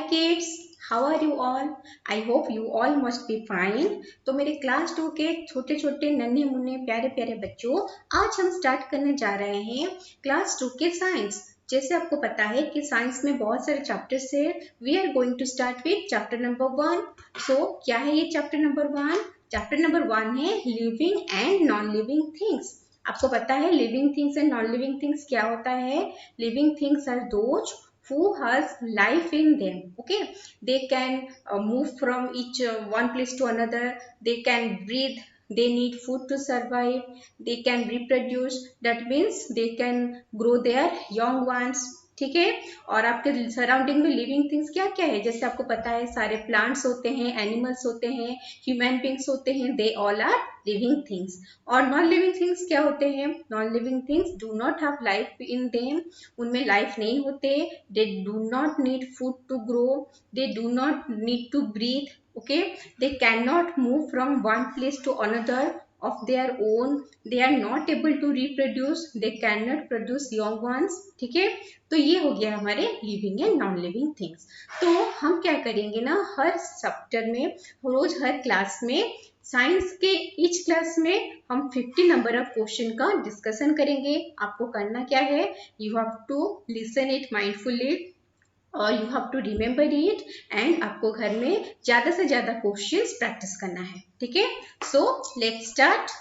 kids, how are you all? I hope you all must be fine. तो मेरे class 2 के छोटे छोटे नन्हे मुन्ने प्यारे प्यारे बच्चों, आज हम स्टार्ट करने जा रहे हैं क्लास 2 के साइंस। जैसे आपको पता है कि साइंस में बहुत सारे चैप्टर्स है। We are going to start with chapter number 1। So क्या है ये चैप्टर नंबर 1? चैप्टर नंबर 1 है living and non living things. आपको पता है living things and non living things क्या होता है? Living things are those who has life in them. Okay, they can move from each one place to another. They can breathe. They need food to survive. They can reproduce. That means they can grow their young ones. ठीक है। और आपके surrounding में living things क्या क्या है? जैसे आपको पता है सारे प्लांट्स होते हैं, एनिमल्स होते हैं, ह्यूमन बींग्स होते हैं, they all are living things. और नॉन लिविंग थिंग्स क्या होते हैं? Non living things do not have life in them. उनमें लाइफ नहीं होते। They do not need food to grow, they do not need to breathe. Okay, they can not move from one place to another of their own. They are not able to reproduce. They cannot produce young ones. ठीक है, तो ये हो गया हमारे living and non living things. तो हम क्या करेंगे ना, हर चैप्टर में रोज हर क्लास में साइंस के ईच क्लास में हम 50 नंबर ऑफ क्वेश्चन का डिस्कशन करेंगे। आपको करना क्या है? You have to listen it mindfully और you have to remember it and आपको घर में ज्यादा से ज्यादा क्वेश्चंस प्रैक्टिस करना है। ठीक है, सो लेट्स स्टार्ट।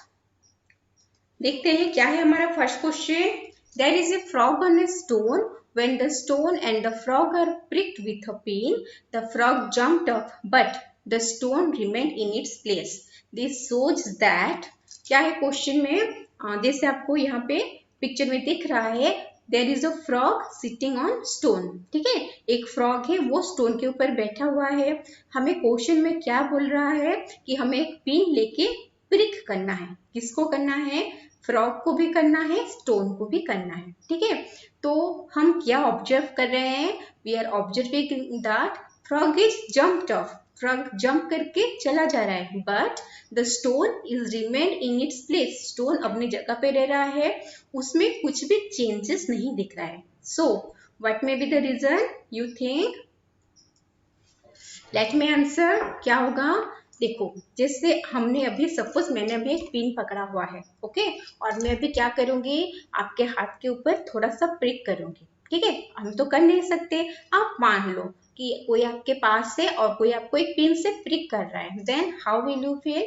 देखते हैं क्या है हमारा first question. There is a frog on a stone, when the stone and the frog are pricked with a pin, the frog jumped up but the stone remained in its place. This shows that क्या है question में, जैसे आपको यहाँ पे picture में दिख रहा है, there is a frog sitting on stone. ठीक है, एक फ्रॉग है वो स्टोन के ऊपर बैठा हुआ है। हमें क्वेश्चन में क्या बोल रहा है कि हमें एक पिन लेके प्रिक करना है। किसको करना है? फ्रॉग को भी करना है, स्टोन को भी करना है। ठीक है, तो हम क्या ऑब्जर्व कर रहे हैं? We are observing that frog is jumped off. Frog jump करके चला जा रहा है, but the stone is remain in its place. Stone अपनी जगह पे रह रहा है, उसमें कुछ भी चेंजेस नहीं दिख रहा है। So what may be the reason you think? Let me answer. क्या होगा? देखो, जैसे हमने अभी सपोज मैंने अभी एक पिन पकड़ा हुआ है, ओके, और मैं अभी क्या करूंगी, आपके हाथ के ऊपर थोड़ा सा प्रिक करूंगी। ठीक है, हम तो कर नहीं सकते। आप मान लो कि कोई आपके पास है और कोई आपको एक पिन से प्रिक कर रहा है, then how will you feel?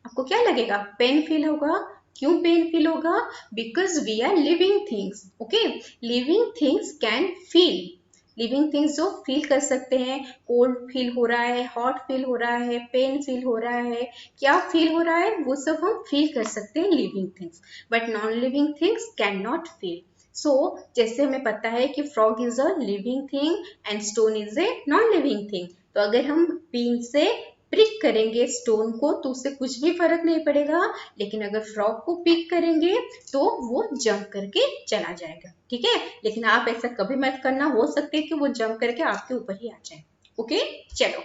आपको क्या लगेगा? पेन फील होगा। क्यों पेन फील होगा? Because we are living things. Okay, living things can feel. Living things जो फील कर सकते हैं, कोल्ड फील हो रहा है, हॉट फील हो रहा है, पेन फील हो रहा है, क्या फील हो रहा है, वो सब हम फील कर सकते हैं living things. But non living things can not feel. So जैसे हमें पता है कि frog is a living thing and stone is a non living thing, तो अगर हम पिन से प्रिक करेंगे स्टोन को तो उससे कुछ भी फर्क नहीं पड़ेगा, लेकिन अगर फ्रॉग को पिक करेंगे तो वो जंप करके चला जाएगा। ठीक है, लेकिन आप ऐसा कभी मत करना, हो सकता है कि वो जंप करके आपके ऊपर ही आ जाए। ओके, चलो,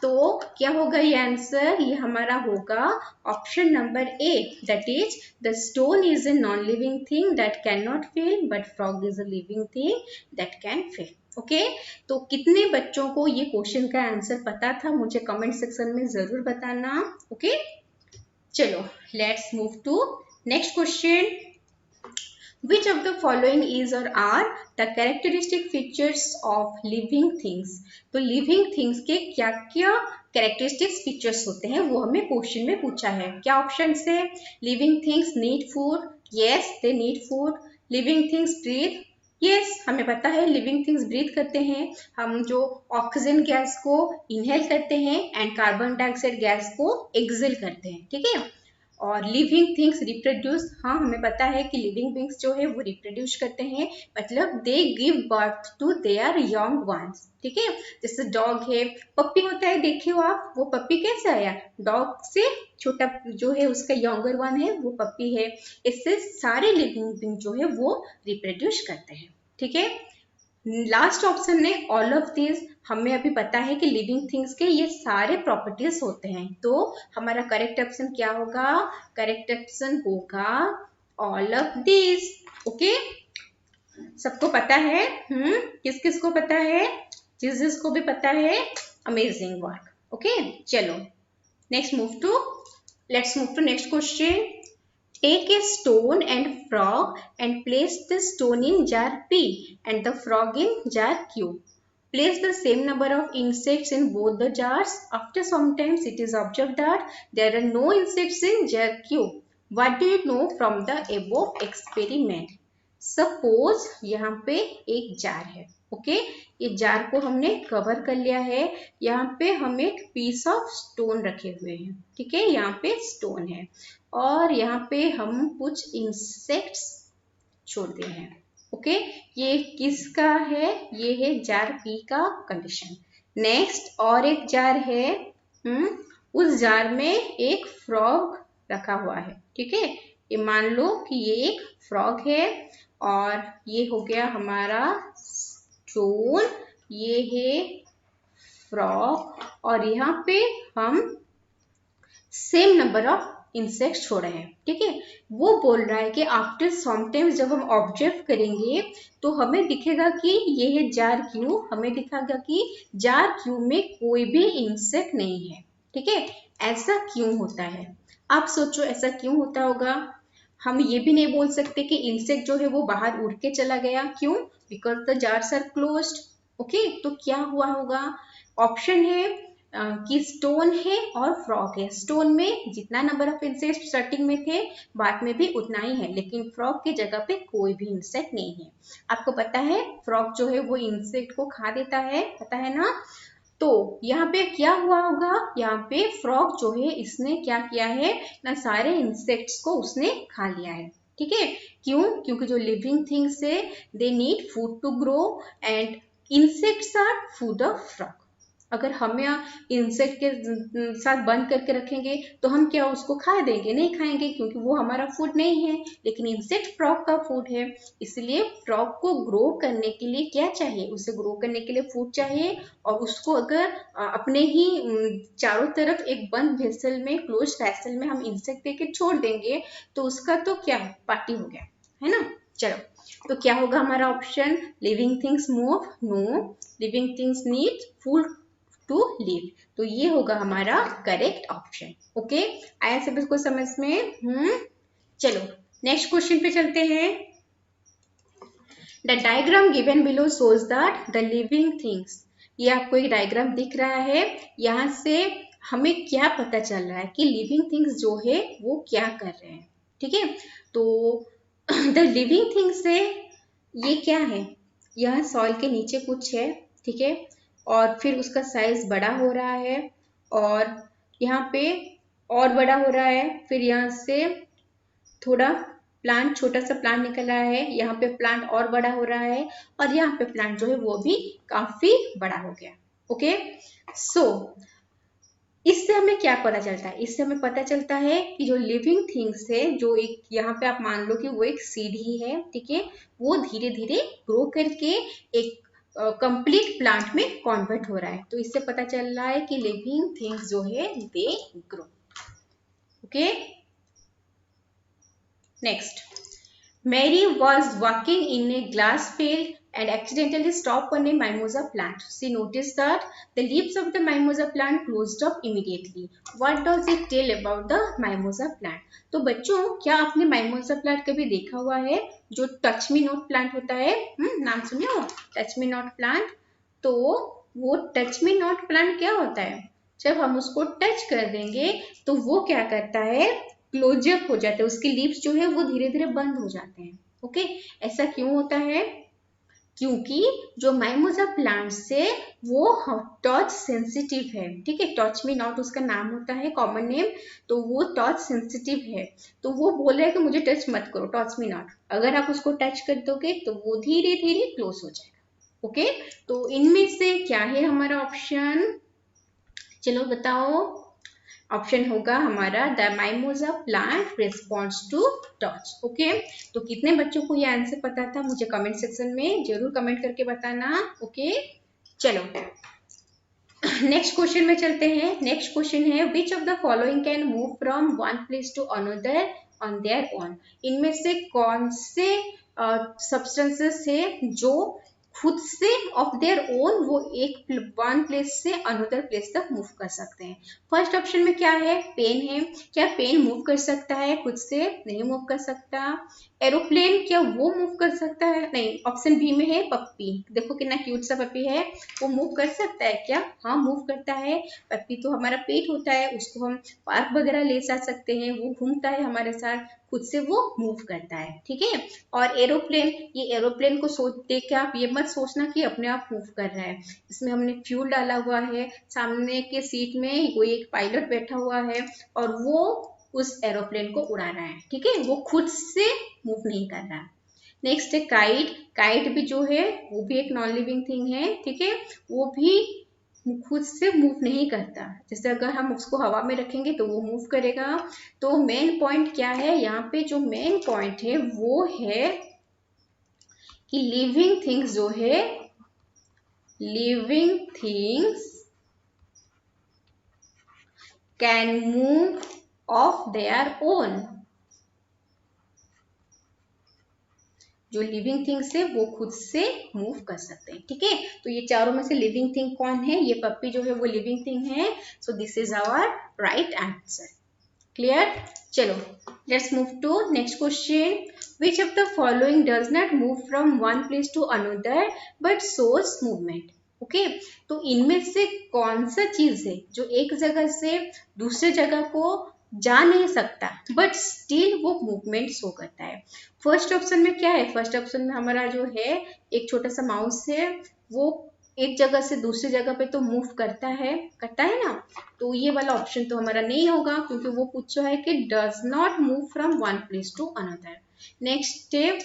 तो क्या होगा ये आंसर? ये हमारा होगा option number A, that is the stone is a non living thing that can not feel, but frog is a living thing that can feel. Okay, तो कितने बच्चों को ये क्वेश्चन का आंसर पता था? मुझे कमेंट सेक्शन में जरूर बताना। ओके, चलो let's move to next question. Which of the following is or are the characteristic features of living things? तो living things के क्या क्या characteristics features होते हैं वो हमें क्वेश्चन में पूछा है। क्या ऑप्शन है? Living things need food. Yes, they need food. Living things breathe. Yes, हमें पता है लिविंग थिंग्स ब्रीथ करते हैं। हम जो ऑक्सीजन गैस को इनहेल करते हैं एंड कार्बन डाइऑक्साइड गैस को एक्सहेल करते हैं। ठीक है, और लिविंग थिंग्स रिप्रोड्यूस। हाँ, हमें पता है कि लिविंग बींग्स जो है वो रिप्रोड्यूस करते हैं, मतलब they give birth to their young ones. ठीक है, जैसे डॉग है, पप्पी होता है, देखे हो आप, वो पप्पी कैसे आया? डॉग से छोटा जो है उसका यंगर वन है वो पप्पी है। इससे सारे लिविंग बींग जो है वो रिप्रोड्यूस करते हैं। ठीक है, लास्ट ऑप्शन में ऑल ऑफ दिस, हमें अभी पता है कि लिविंग थिंग्स के ये सारे प्रॉपर्टीज होते हैं, तो हमारा करेक्ट ऑप्शन क्या होगा? करेक्ट ऑप्शन होगा ऑल ऑफ दिस। ओके, सबको पता है? किस किस को पता है? जिसको भी पता है, अमेजिंग वर्क। ओके, चलो next let's move to next question. Take a stone and frog and place the stone in jar P and the frog in jar Q. Place the same number of insects in both the jars. After some time, it is observed that there are no insects in jar Q. What do you know from the above experiment? Suppose यहाँ पे एक jar है, okay, ये jar को हमने cover कर लिया है। यहाँ पे हम एक पीस ऑफ स्टोन रखे हुए हैं, ठीक है, यहाँ पे स्टोन है और यहाँ पे हम कुछ इंसेक्ट्स छोड़ते हैं। ओके, ये किसका है? ये है जार पी का कंडीशन। नेक्स्ट और एक जार है, उस जार में एक फ्रॉग रखा हुआ है, ठीक है, ये मान लो कि ये एक फ्रॉग है और ये हो गया हमारा स्टोन, ये है फ्रॉग और यहाँ पे हम सेम नंबर ऑफ इंसेक्ट्स छोड़ रहे हैं, ठीक है। वो बोल रहा है कि आफ्टर सम टाइम जब हम ऑब्जर्व करेंगे तो हमें दिखेगा कि ये है जार क्यू, हमें दिखेगा कि जार क्यू में कोई भी इंसेक्ट नहीं है, ठीक है। ऐसा क्यों होता है? आप सोचो ऐसा क्यों होता होगा। हम ये भी नहीं बोल सकते कि इंसेक्ट जो है वो बाहर उड़ के चला गया, क्यों? Because the jars are closed. Okay, तो क्या हुआ होगा? ऑप्शन है कि स्टोन है और फ्रॉग है। स्टोन में जितना नंबर ऑफ इंसेक्ट स्टार्टिंग में थे बाद में भी उतना ही है, लेकिन फ्रॉग की जगह पे कोई भी इंसेक्ट नहीं है। आपको पता है फ्रॉग जो है वो इंसेक्ट को खा देता है, पता है ना। तो यहाँ पे क्या हुआ होगा? यहाँ पे फ्रॉग जो है इसने क्या किया है ना, सारे इंसेक्ट्स को उसने खा लिया है, ठीक है। क्यों? क्योंकि जो लिविंग थिंग्स है they need food to grow and insects are food of frog. अगर हम यहाँ इंसेक्ट के साथ बंद करके रखेंगे तो हम क्या उसको खा देंगे? नहीं खाएंगे, क्योंकि वो हमारा फूड नहीं है, लेकिन इंसेक्ट फ्रॉग का फूड है। इसलिए फ्रॉग को ग्रो करने के लिए क्या चाहिए? उसे ग्रो करने के लिए फूड चाहिए और उसको अगर अपने ही चारों तरफ एक बंद वेसल में, क्लोज वेसल में हम इंसेक्ट देके छोड़ देंगे तो उसका तो क्या पार्टी हो गया, है ना। चलो, तो क्या होगा हमारा option? Living things move? No, living things need food to live. तो ये होगा हमारा करेक्ट ऑप्शन। ओके, आया सभी को समझ में? चलो नेक्स्ट क्वेश्चन पे चलते हैं। The diagram given below shows that the living things, ये आपको एक डायग्राम दिख रहा है, यहाँ से हमें क्या पता चल रहा है कि लिविंग थिंग्स जो है वो क्या कर रहे हैं, ठीक है। तो द लिविंग थिंग्स है, ये क्या है? यहाँ सॉइल के नीचे कुछ है, ठीक है, और फिर उसका साइज बड़ा हो रहा है और यहाँ पे और बड़ा हो रहा है, फिर यहाँ से थोड़ा प्लांट, छोटा सा प्लांट निकल रहा है, यहाँ पे प्लांट और बड़ा हो रहा है और यहाँ पे प्लांट जो है वो भी काफी बड़ा हो गया। ओके, सो इससे हमें क्या पता चलता है? इससे हमें पता चलता है कि जो लिविंग थिंग्स है, जो एक यहाँ पे आप मान लो कि वो एक सीड ही है, ठीक है, वो धीरे धीरे ग्रो करके एक कंप्लीट प्लांट में कन्वर्ट हो रहा है। तो इससे पता चल रहा है कि लिविंग थिंग्स जो है they grow. Okay, next, Mary was walking in a glass field and accidentally stopped on a mimosa plant. She noticed that the leaves of the mimosa plant closed up immediately. What does it tell about the mimosa plant? तो बच्चों, क्या आपने mimosa plant कभी देखा हुआ है? जो touch me not plant होता है, नाम सुने हो? Touch me not plant. तो वो टच मी नॉट प्लांट क्या होता है? जब हम उसको टच कर देंगे तो वो क्या करता है? क्लोजअप हो जाता है, उसके लीव्स जो है वो धीरे धीरे बंद हो जाते हैं। ओके, ऐसा क्यों होता है? क्योंकि जो माइमोजा प्लांट्स है वो टच सेंसिटिव है, ठीक है, टच मी नॉट उसका नाम होता है, कॉमन नेम, तो वो टच सेंसिटिव है। तो वो बोल रहा है कि मुझे टच मत करो, टच मी नॉट। अगर आप उसको टच कर दोगे तो वो धीरे धीरे क्लोज हो जाएगा। ओके, तो इनमें से क्या है हमारा ऑप्शन? चलो बताओ। ऑप्शन होगा हमारा the mimosa plant responds to touch. Okay, तो कितने बच्चों को ये आंसर पता था? मुझे कमेंट सेक्शन में जरूर कमेंट करके बताना। ओके, चलो नेक्स्ट क्वेश्चन में चलते हैं। नेक्स्ट क्वेश्चन है which of the following can move from one place to another on their own. इनमें से कौन से सब्सटेंसेस है जो खुद से ऑफ देयर ओन वो एक वन प्लेस से अनदर प्लेस तक मूव कर सकते हैं। फर्स्ट ऑप्शन में क्या है, पेन है। क्या पेन मूव कर सकता है खुद से? नहीं मूव कर सकता। एरोप्लेन क्या वो मूव कर सकता है? नहीं। ऑप्शन बी में है पप्पी, देखो कितना क्यूट सा पप्पी है, वो मूव कर सकता है क्या? हाँ मूव करता है। पप्पी तो हमारा पेट होता है, उसको हम पार्क वगैरह ले जा सकते हैं, वो घूमता है हमारे साथ, खुद से वो मूव करता है। ठीक है। और एरोप्लेन, ये एरोप्लेन को सोच देख के आप ये मत सोचना कि अपने आप मूव कर रहा है, इसमें हमने फ्यूल डाला हुआ है, सामने के सीट में कोई एक पायलट बैठा हुआ है और वो उस एरोप्लेन को उड़ा रहा है। ठीक है, वो खुद से मूव नहीं कर रहा। नेक्स्ट है काइट। काइट भी जो है वो भी एक नॉन लिविंग थिंग है। ठीक है, वो भी खुद से मूव नहीं करता, जैसे अगर हम उसको हवा में रखेंगे तो वो मूव करेगा। तो मेन पॉइंट क्या है यहाँ पे, जो मेन पॉइंट है वो है कि लिविंग थिंग्स जो है, living things can move of their own. जो लिविंग थिंग्स है वो खुद से मूव कर सकते हैं। ठीक है, तो ये चारों में से लिविंग थिंग कौन है? ये पप्पी जो है वो लिविंग थिंग है। So this is our right answer. Clear? चलो let's move to next question. Which of the following does not move from one place to another but source movement? Okay, तो इनमें से कौन सा चीज है जो एक जगह से दूसरे जगह को जा नहीं सकता बट स्टिल वो मूवमेंट शो करता है? फर्स्ट ऑप्शन में क्या है? फर्स्ट ऑप्शन में हमारा जो है एक छोटा सा माउस है, वो एक जगह से दूसरी जगह पे तो मूव करता है ना। तो ये वाला ऑप्शन तो हमारा नहीं होगा, क्योंकि वो पूछा है कि does not move from one place to another. Next है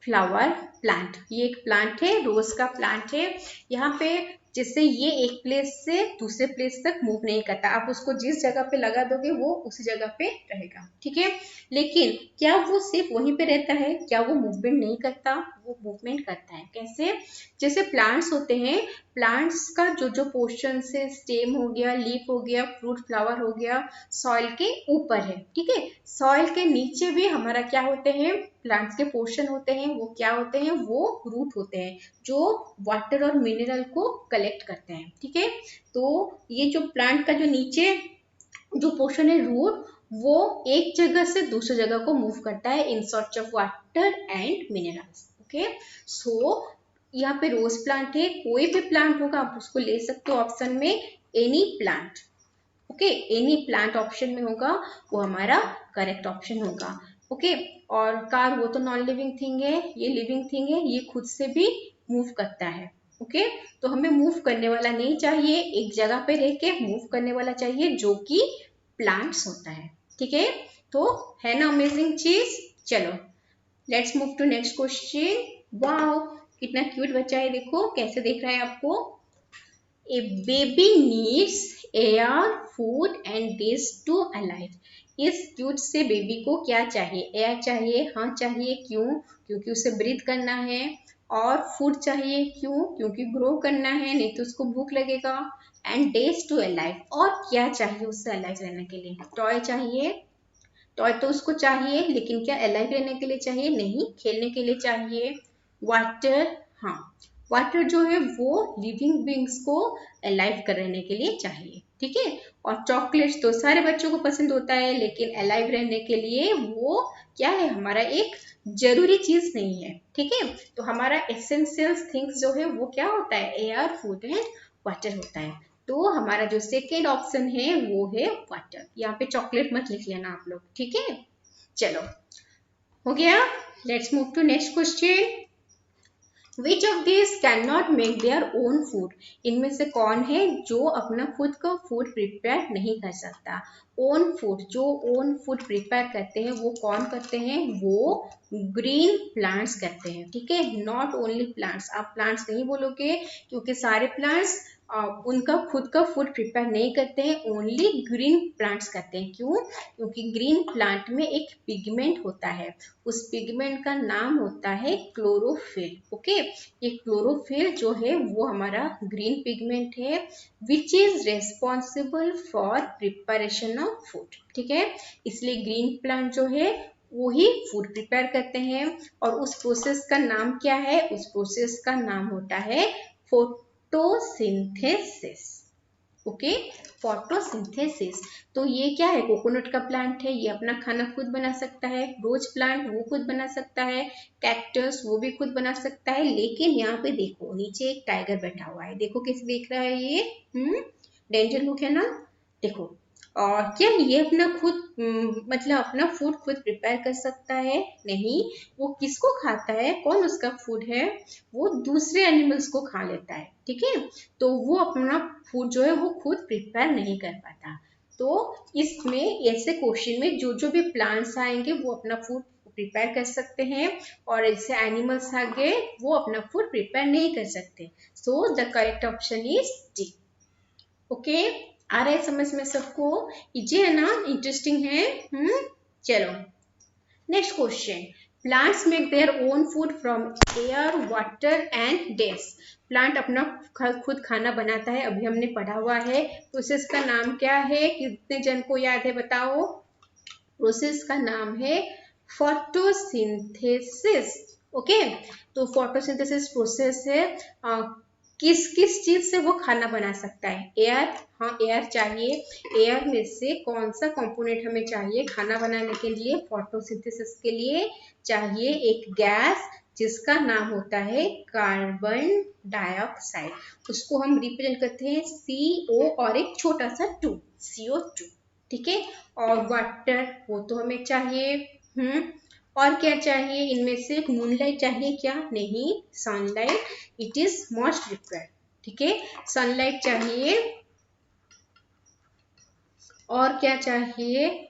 फ्लावर प्लांट। ये एक प्लांट है, रोज का प्लांट है। यहाँ पे जिससे ये एक प्लेस से दूसरे प्लेस तक मूव नहीं करता, आप उसको जिस जगह पे लगा दोगे वो उसी जगह पे रहेगा। ठीक है, लेकिन क्या वो सिर्फ वहीं पे रहता है? क्या वो मूवमेंट नहीं करता? वो मूवमेंट करता है। कैसे? जैसे प्लांट्स होते हैं, प्लांट्स का जो जो पोर्शन से, स्टेम हो गया, लीफ हो गया, फ्रूट फ्लावर हो गया, सॉइल के ऊपर है। ठीक है, सॉइल के नीचे भी हमारा क्या होते हैं? प्लांट्स के पोर्शन होते हैं। वो क्या होते हैं? वो रूट होते हैं जो वाटर और मिनरल को कलेक्ट करते हैं। ठीक है, तो ये जो प्लांट का जो नीचे जो पोर्शन है, रूट, वो एक जगह से दूसरी जगह को मूव करता है in search of water and minerals. Okay, so यहाँ पे रोज प्लांट है, कोई भी प्लांट होगा आप उसको ले सकते हो ऑप्शन में, any plant. Okay, any plant option में होगा, वो हमारा करेक्ट ऑप्शन होगा। ओके, और कार वो तो नॉन लिविंग थिंग है, ये लिविंग थिंग है, ये खुद से भी मूव करता है। ओके, तो हमें मूव करने वाला नहीं चाहिए, एक जगह पे रह के मूव करने वाला चाहिए, जो कि प्लांट्स होता है। ठीक है, तो है ना अमेजिंग चीज। चलो let's move to next question. Wow, कितना क्यूट बच्चा है, देखो कैसे देख रहा है आपको। A baby needs air, food and this to alive. इस क्यूट से बेबी को क्या चाहिए? एयर चाहिए, हाँ चाहिए, क्यों? क्योंकि उसे ब्रीथ करना है। और फूड चाहिए, क्यों? क्योंकि ग्रो करना है, नहीं तो उसको भूख लगेगा। एंड डेज टू अलाइव, और क्या चाहिए उससे अलाइव रहने के लिए? टॉय चाहिए, टॉय तो उसको चाहिए, लेकिन क्या अलाइव रहने के लिए चाहिए? नहीं, खेलने के लिए चाहिए। वाटर, हाँ वाटर जो है वो लिविंग बींग्स को अलाइव कर रहने के लिए चाहिए। ठीक है, और चॉकलेट्स तो सारे बच्चों को पसंद होता है, लेकिन अलाइव रहने के लिए वो क्या है? हमारा एक जरूरी चीज नहीं है। ठीक है, तो हमारा एसेंशियल थिंग्स जो है वो क्या होता है? एयर, फूड एंड वाटर होता है। तो हमारा जो सेकेंड ऑप्शन है वो है वाटर। यहाँ पे चॉकलेट मत लिख लेना आप लोग। ठीक है, चलो हो गया। Let's move to next question. Which of this can not make their own food? इनमें से कौन है जो अपना खुद का फूड प्रिपेयर नहीं कर सकता? ओन फूड, जो ओन फूड प्रिपेयर करते हैं वो कौन करते हैं? वो ग्रीन प्लांट्स करते हैं। ठीक है, नॉट ओनली प्लांट्स, आप प्लांट्स नहीं बोलोगे, क्योंकि सारे प्लांट्स उनका खुद का फूड प्रिपेयर नहीं करते हैं, ओनली ग्रीन प्लांट्स करते हैं। क्यों? क्योंकि ग्रीन प्लांट में एक पिगमेंट होता है, उस पिगमेंट का नाम होता है क्लोरोफिल। ओके, ये क्लोरोफिल जो है वो हमारा ग्रीन पिगमेंट है, which is responsible for preparation of food. ठीक है, इसलिए ग्रीन प्लांट जो है वो ही फूड प्रिपेयर करते हैं। और उस प्रोसेस का नाम क्या है? उस प्रोसेस का नाम होता है फोटोसिंथेसिस। Okay, photosynthesis. तो ये क्या है? कोकोनट का प्लांट है, ये अपना खाना खुद बना सकता है। रोज प्लांट वो खुद बना सकता है। कैक्टस वो भी खुद बना सकता है। लेकिन यहाँ पे देखो, नीचे एक टाइगर बैठा हुआ है। देखो कैसे देख रहा है ये, डेंजर लुक है ना। देखो, और क्या ये अपना खुद मतलब अपना फूड खुद प्रिपेयर कर सकता है? नहीं। वो किसको खाता है? कौन उसका फूड है? वो दूसरे एनिमल्स को खा लेता है। ठीक है, तो वो अपना फूड जो है वो खुद प्रिपेयर नहीं कर पाता। तो इसमें ऐसे क्वेश्चन में जो जो भी प्लांट्स आएंगे वो अपना फूड प्रिपेयर कर सकते हैं, और ऐसे एनिमल्स आ गए वो अपना फूड प्रिपेयर नहीं कर सकते। So the correct option is D. Okay, आ रहा है समझ में सबको? इजी है ना, इंटरेस्टिंग है। चलो next question. Plants make their own food from air, water and days. Plant अपना खुद खाना बनाता है, अभी हमने पढ़ा हुआ है। प्रोसेस का नाम क्या है? कितने जन को याद है बताओ? प्रोसेस का नाम है फोटोसिंथेसिस। ओके, तो फोटोसिंथेसिस प्रोसेस है। किस किस चीज से वो खाना बना सकता है? एयर, हाँ एयर चाहिए। एयर में से कौन सा कंपोनेंट हमें चाहिए खाना बनाने के लिए? फोटोसिंथेसिस के लिए चाहिए एक गैस जिसका नाम होता है कार्बन डाइऑक्साइड। उसको हम रिप्रेजेंट करते हैं CO और एक छोटा सा 2, CO2। ठीक है, और वाटर वो तो हमें चाहिए। और क्या चाहिए? इनमें से मूनलाइट चाहिए क्या? नहीं, sunlight it is must required. ठीक है, सनलाइट चाहिए। और क्या चाहिए?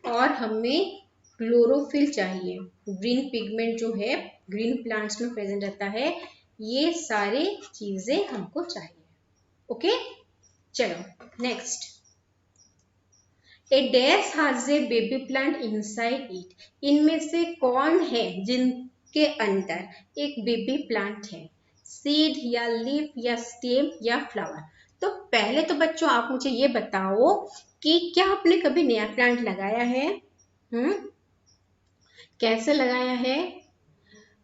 और हमें क्लोरोफिल चाहिए। ग्रीन पिगमेंट जो है ग्रीन प्लांट्स में प्रेजेंट रहता है। ये सारे चीजें हमको चाहिए। ओके, चलो next. A dash has a baby plant inside it. इनमें से कौन है जिनके अंदर एक बेबी प्लांट है? सीड या लीफ या स्टेम या फ्लावर? तो पहले तो बच्चों आप मुझे ये बताओ कि क्या आपने कभी नया प्लांट लगाया है? कैसे लगाया है?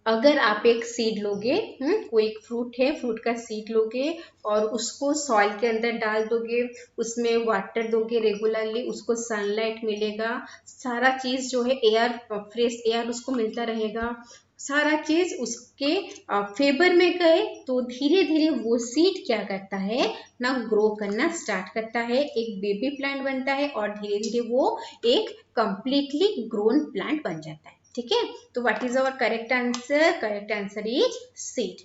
अगर आप एक सीड लोगे, कोई एक फ्रूट है, फ्रूट का सीड लोगे और उसको सॉइल के अंदर डाल दोगे, उसमें वाटर दोगे रेगुलरली, उसको सनलाइट मिलेगा, सारा चीज जो है एयर, फ्रेश एयर उसको मिलता रहेगा, सारा चीज उसके फेवर में गए, तो धीरे धीरे वो सीड क्या करता है ना, ग्रो करना स्टार्ट करता है, एक बेबी प्लांट बनता है और धीरे धीरे वो एक कंप्लीटली ग्रोन प्लांट बन जाता है। ठीक है, तो what is our correct answer? Correct answer is seed.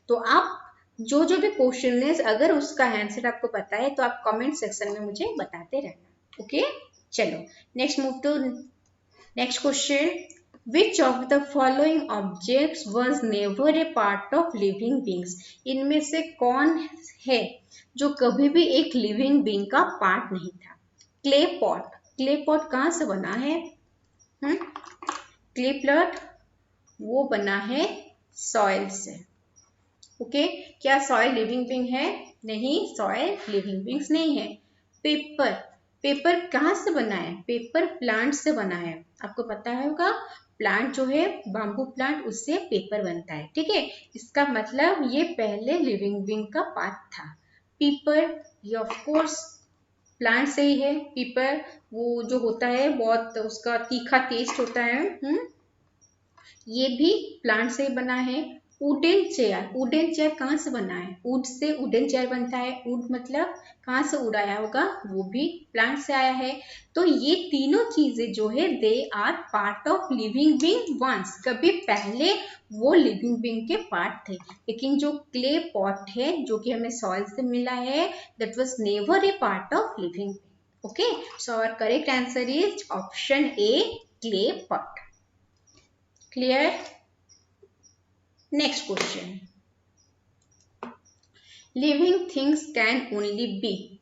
तो आप जो जो भी क्वेश्चन है अगर उसका आंसर आपको पता है तो आप कमेंट सेक्शन में मुझे बताते रहना। ओके, चलो next move to next question. Which of the following objects was never a part of living beings? इनमें से कौन है जो कभी भी एक लिविंग बीइंग का पार्ट नहीं था? Clay pot. क्ले पॉट कहाँ से बना है? क्ले पॉट वो बना है सॉइल से। ओके, क्या सॉइल लिविंग बीइंग है? नहीं, सॉइल लिविंग बीइंग्स नहीं है। पेपर, पेपर कहाँ से बना है? पेपर प्लांट से बना है। आपको पता होगा प्लांट जो है बाम्बू प्लांट, उससे पेपर बनता है। ठीक है, इसका मतलब ये पहले लिविंग बीइंग का पार्ट था। पीपर ये ऑफ कोर्स प्लांट से ही है। पीपर वो जो होता है बहुत उसका तीखा टेस्ट होता है। ये भी प्लांट से बना है। वुडन चेयर, वुडन चेयर कहाँ से बना है? वुड से वुडन चेयर बनता है। वुड मतलब कहाँ से वुड आया होगा? वो भी प्लांट से आया है। तो ये तीनों चीजें जो है they are part of living being ones. कभी पहले वो लिविंग बीइंग के पार्ट थे, लेकिन जो क्ले पॉट है जो कि हमें सॉइल से मिला है, that was never a part of living being. Okay, so our correct answer is option A, clay pot. Clear? Next question. Living things can only be.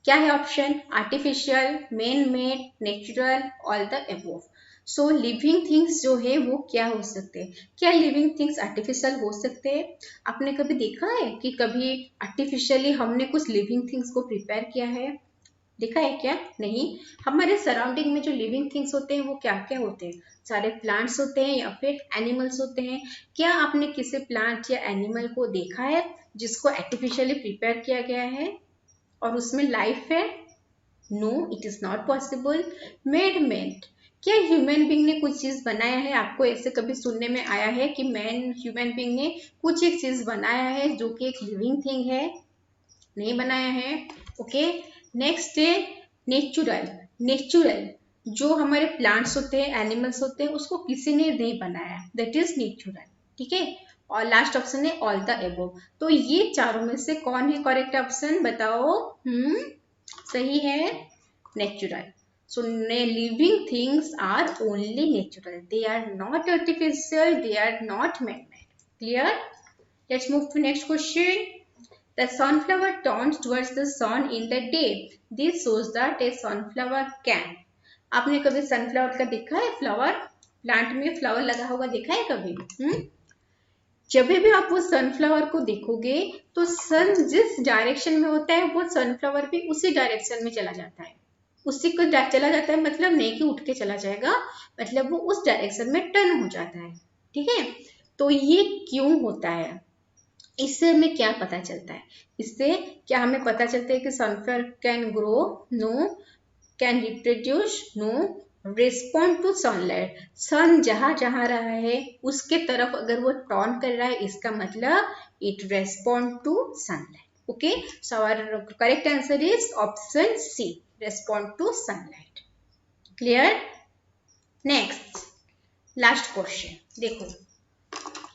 क्या है option? Artificial, man made, natural, all the above. So living things जो है वो क्या हो सकते हैं? क्या लिविंग थिंग्स आर्टिफिशियल हो सकते हैं? आपने कभी देखा है कि कभी आर्टिफिशियली हमने कुछ लिविंग थिंग्स को प्रिपेयर किया है? देखा है क्या? नहीं। हमारे सराउंडिंग में जो लिविंग थिंग्स होते हैं वो क्या क्या होते हैं? सारे प्लांट्स होते हैं या फिर एनिमल्स होते हैं? क्या आपने किसी प्लांट या एनिमल को देखा है जिसको आर्टिफिशियली प्रिपेयर किया गया है और उसमें लाइफ है? No, it is not possible. Made. क्या ह्यूमन बींग ने कुछ चीज बनाया है? आपको ऐसे कभी सुनने में आया है कि ह्यूमन बींग ने कुछ एक चीज बनाया है जो कि एक लिविंग थिंग है? नहीं बनाया है। ओके। नेक्स्ट है नेचुरल। नेचुरल जो हमारे प्लांट्स होते हैं, एनिमल्स होते हैं, उसको किसी ने नहीं बनाया, दैट इज नेचुरल। ठीक है। और लास्ट ऑप्शन है ऑल द एबोव। तो ये चारों में से कौन है करेक्ट ऑप्शन? बताओ। सही है, natural. So living things are only natural. They are not artificial. They are not man-made. Clear? Let's move to next question. The sunflower turns towards the sun in the day. This shows that a sunflower can. आपने कभी sunflower का देखा है? Flower plant में flower लगा हुआ देखा है कभी? जब भी आप वो सनफ्लावर को देखोगे तो सन जिस डायरेक्शन में होता है वो सनफ्लावर भी उसी डायरेक्शन में चला जाता है। उसी को चला जाता है मतलब नहीं कि उठ के चला जाएगा, मतलब वो उस डायरेक्शन में टर्न हो जाता है। ठीक है। तो ये क्यों होता है? इससे हमें क्या पता चलता है? इससे क्या हमें पता चलता है कि sunflower can grow? No. Can reproduce? No. Respond to sunlight, sun जहां जहां रहा है उसके तरफ अगर वो टर्न कर रहा है इसका मतलब it respond to sunlight. Okay, so our correct answer is option C, respond to sunlight. Clear? Next last question देखो,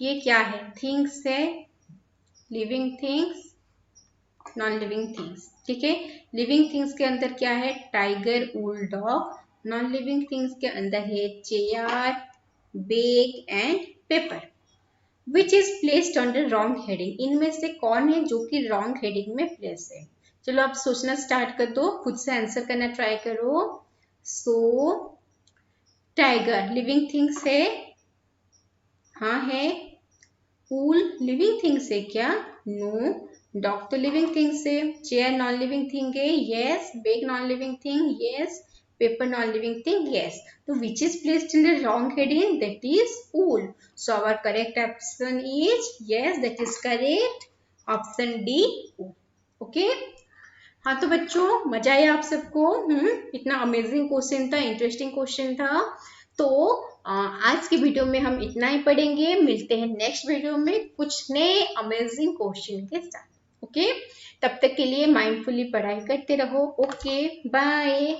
ये क्या है? थिंग्स है, living things, non living things. ठीक है। लिविंग थिंग्स के अंदर क्या है? Tiger, wolf dog. नॉन लिविंग थिंग्स के अंदर है chair, bag and paper. Which is placed under wrong heading? इनमें से कौन है जो कि रॉन्ग हेडिंग में प्लेस है? चलो आप सोचना स्टार्ट कर दो, खुद से आंसर करना ट्राई करो। सो टाइगर लिविंग थिंग्स है? हाँ है। वूल लिविंग थिंग्स है क्या? नो। डॉग तो लिविंग थिंग्स है। चेयर नॉन लिविंग थिंग है? Yes. Bag non living thing? Yes. Paper non living thing? Yes. तो which is placed in the wrong heading? That is wool. So our correct option is yes, that is correct, option D, okay. हाँ तो बच्चों मजा आया आप सबको? इतना amazing question था, इंटरेस्टिंग क्वेश्चन था। तो आज की वीडियो में हम इतना ही पढ़ेंगे, मिलते हैं नेक्स्ट वीडियो में कुछ नए अमेजिंग क्वेश्चन के साथ। ओके, तब तक के लिए माइंडफुली पढ़ाई करते रहो। Okay, bye.